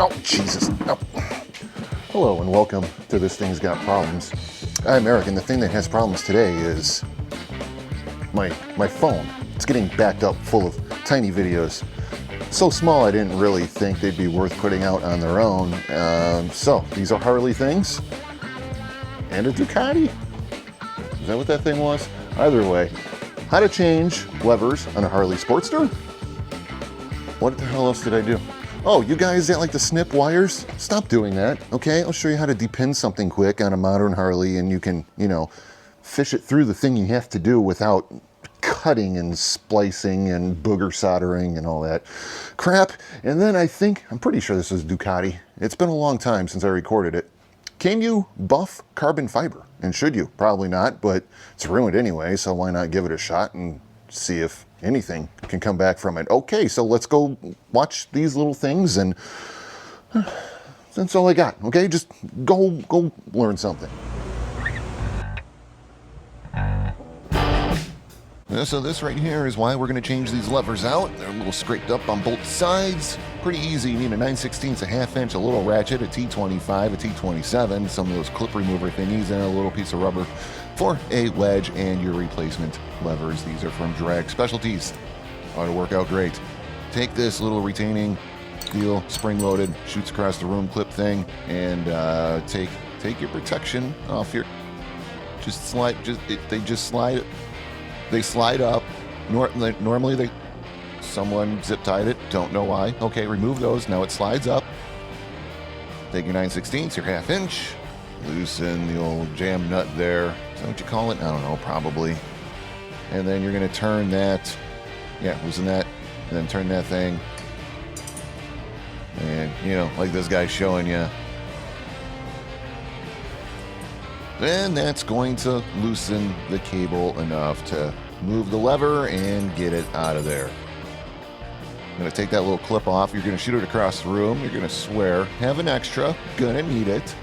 Oh, Jesus. Oh. Hello and welcome to This Thing's Got Problems. I'm Eric, and the thing that has problems today is my phone. It's getting backed up full of tiny videos. So small I didn't really think they'd be worth putting out on their own. So these are Harley things and a Ducati. Is that what that thing was? Either way, how to change levers on a Harley Sportster? What the hell else did I do? Oh, you guys that like to snip wires? Stop doing that, okay? I'll show you how to depin something quick on a modern Harley, and you can, fish it through the thing you have to do without cutting and splicing and booger soldering and all that crap. And then I'm pretty sure this is Ducati. It's been a long time since I recorded it. Can you buff carbon fiber? And should you? Probably not, but it's ruined anyway, so why not give it a shot and see if anything can come back from it. Okay, so let's go watch these little things, and that's all I got. Okay, just go learn something. So this right here is why we're going to change these levers out. They're a little scraped up on both sides. Pretty easy. You need a 9/16, a half inch, a little ratchet, a T25, a T27, some of those clip remover thingies, and a little piece of rubber for a wedge and your replacement levers. These are from Drag Specialties. Ought to work out great. Take this little retaining steel, spring-loaded, shoots across the room clip thing, and take your protection off your. Just slide. They just slide. They slide up. Normally someone zip tied it. Don't know why. Okay, remove those. Now it slides up. Take your 9/16, your half inch. Loosen the old jam nut there. Is that what you call it? I don't know, probably. And then you're going to turn that. Yeah, loosen that. And then turn that thing. And, like this guy's showing you. Then that's going to loosen the cable enough to move the lever and get it out of there. I'm going to take that little clip off. You're going to shoot it across the room. You're going to swear. Have an extra. Gonna need it.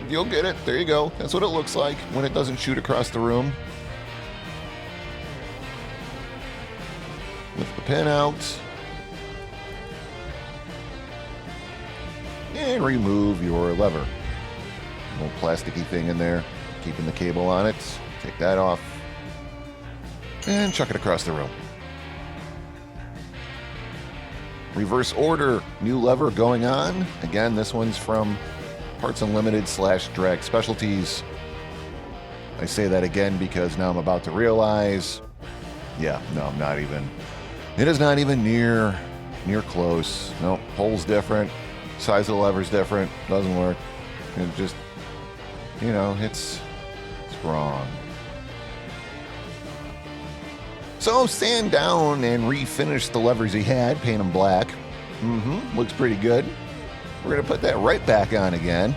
You'll get it. There you go. That's what it looks like when it doesn't shoot across the room. Lift the pin out. And remove your lever. Little plasticky thing in there, keeping the cable on it. Take that off. And chuck it across the room. Reverse order. New lever going on. Again, this one's from Parts Unlimited / Drag Specialties. I say that again because now I'm about to realize, I'm not even. It is not even near close. Nope, hole's different. Size of the lever's different. Doesn't work. It just, it's wrong. So sand down and refinish the levers he had. Paint them black. Looks pretty good. We're going to put that right back on again.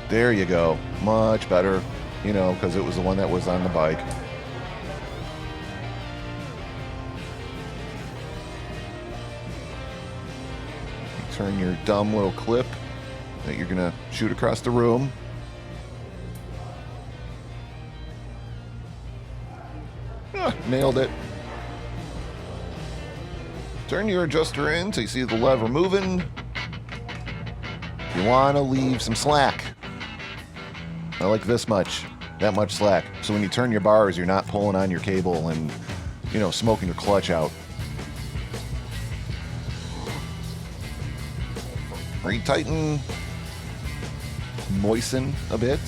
There you go. Much better, because it was the one that was on the bike. Turn your dumb little clip that you're going to shoot across the room. Nailed it. Turn your adjuster in so you see the lever moving. You want to leave some slack. I like this much, that much slack. So when you turn your bars, you're not pulling on your cable and, smoking your clutch out. Retighten, moisten a bit,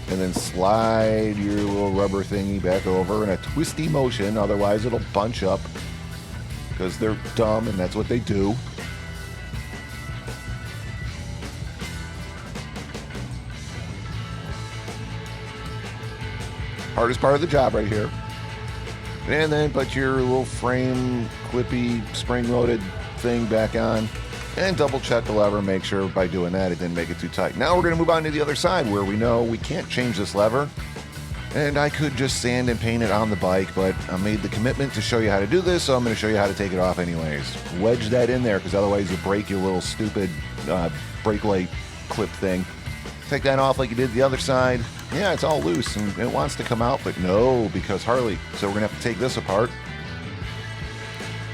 and then slide your little rubber thingy back over in a twisty motion. Otherwise, it'll bunch up. Because they're dumb and that's what they do. Hardest part of the job right here. And then put your little frame, clippy, spring-loaded thing back on. And double check the lever, make sure by doing that it didn't make it too tight. Now we're going to move on to the other side where we know we can't change this lever. And I could just sand and paint it on the bike, but I made the commitment to show you how to do this, so I'm going to show you how to take it off anyways. Wedge that in there, because otherwise you break your little stupid brake light clip thing. Take that off like you did the other side. Yeah, it's all loose and it wants to come out, but no, because Harley. So we're gonna have to take this apart.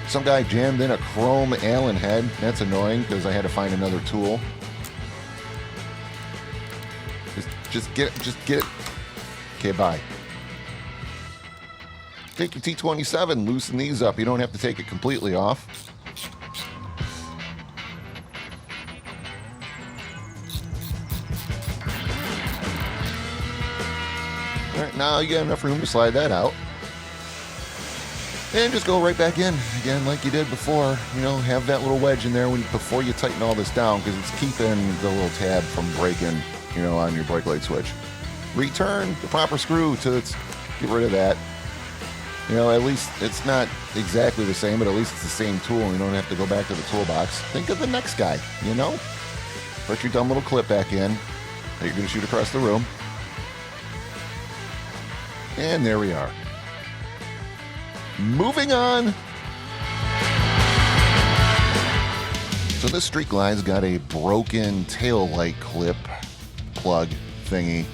Some guy jammed in a chrome Allen head. That's annoying because I had to find another tool. Just get it. Okay, bye. Take your T27, loosen these up. You don't have to take it completely off. All right, now you got enough room to slide that out. And just go right back in again like you did before. You know, have that little wedge in there before you tighten all this down because it's keeping the little tab from breaking, you know, on your brake light switch. Return the proper screw to its, get rid of that. You know, at least it's not exactly the same, but at least it's the same tool and you don't have to go back to the toolbox. Think of the next guy, you know? Put your dumb little clip back in that you're going to shoot across the room. And there we are. Moving on. So this street glide's got a broken tail light clip plug thingy.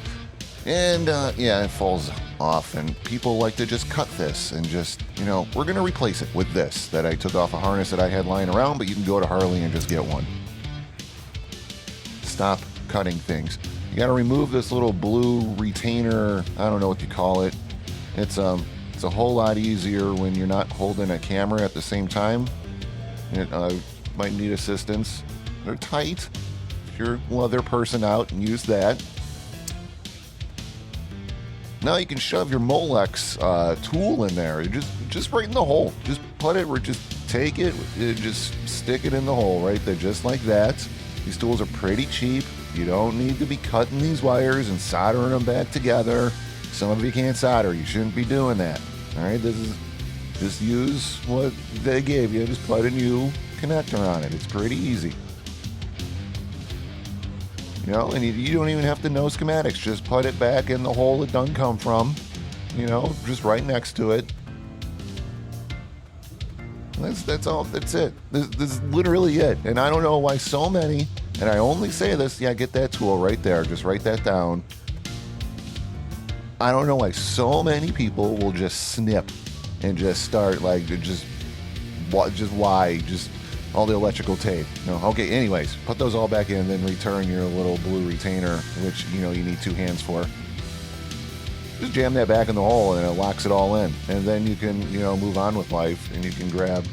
And yeah, it falls off and people like to just cut this and just, you know, we're going to replace it with this that I took off a harness that I had lying around, but you can go to Harley and just get one. Stop cutting things. You got to remove this little blue retainer. I don't know what you call it. It's a whole lot easier when you're not holding a camera at the same time. It might need assistance. They're tight. If you're a leather person out and use that. Now you can shove your Molex tool in there. Just right in the hole. Just put it, or just take it, just stick it in the hole right there, just like that. These tools are pretty cheap. You don't need to be cutting these wires and soldering them back together. Some of you can't solder. You shouldn't be doing that. All right, this is just use what they gave you. Just put a new connector on it. It's pretty easy. You know, and you don't even have to know schematics. Just put it back in the hole it done come from. You know, just right next to it. That's all. That's it. This is literally it. And I don't know why so many. And I only say this. Yeah, get that tool right there. Just write that down. I don't know why so many people will just snip and just start like just all the electrical tape. No, okay. Anyways, put those all back in, then return your little blue retainer, which you know you need 2 hands for. Just jam that back in the hole, and it locks it all in. And then you can move on with life, and you can grab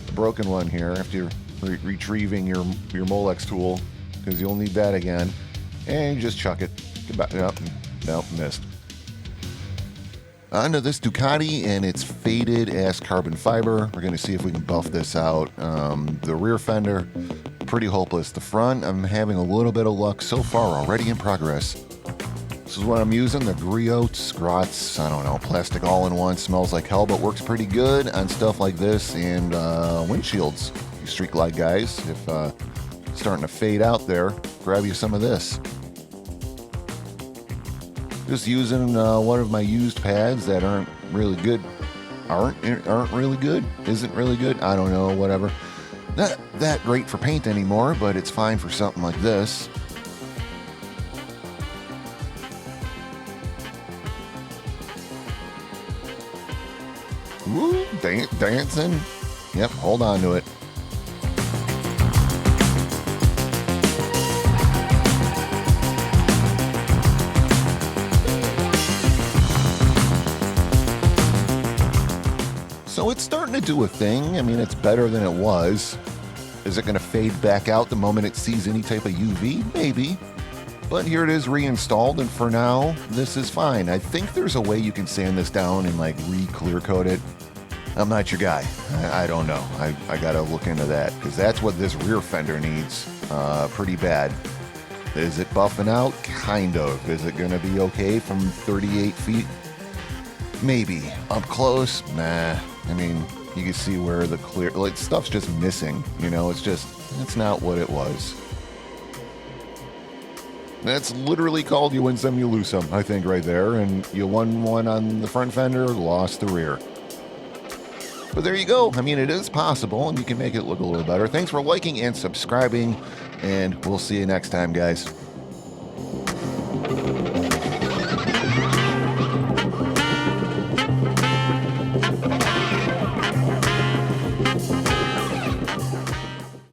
a broken one here after you're retrieving your Molex tool, because you'll need that again, and you just chuck it. Nope, missed. Onto this Ducati and its faded ass carbon fiber. We're going to see if we can buff this out. The rear fender, pretty hopeless. The front, I'm having a little bit of luck so far, already in progress. This is what I'm using, the Griots, Grots, I don't know, plastic all-in-one. Smells like hell, but works pretty good on stuff like this and windshields. You street glide guys, if starting to fade out there, grab you some of this. Just using one of my used pads that aren't really good. Aren't really good? Isn't really good? I don't know, whatever. Not that great for paint anymore, but it's fine for something like this. Woo, dancing. Yep, hold on to it. So it's starting to do a thing. I mean, it's better than it was. Is it going to fade back out the moment it sees any type of UV? Maybe. But here it is reinstalled, and for now, this is fine. I think there's a way you can sand this down and like re-clear coat it. I'm not your guy. I don't know. I got to look into that, because that's what this rear fender needs pretty bad. Is it buffing out? Kind of. Is it going to be okay from 38 feet? Maybe. Up close? Nah. I mean, you can see where the clear, like, stuff's just missing, you know, it's not what it was. That's literally called you win some, you lose some, I think, right there. And you won one on the front fender, lost the rear. But there you go. I mean, it is possible, and you can make it look a little better. Thanks for liking and subscribing, and we'll see you next time, guys.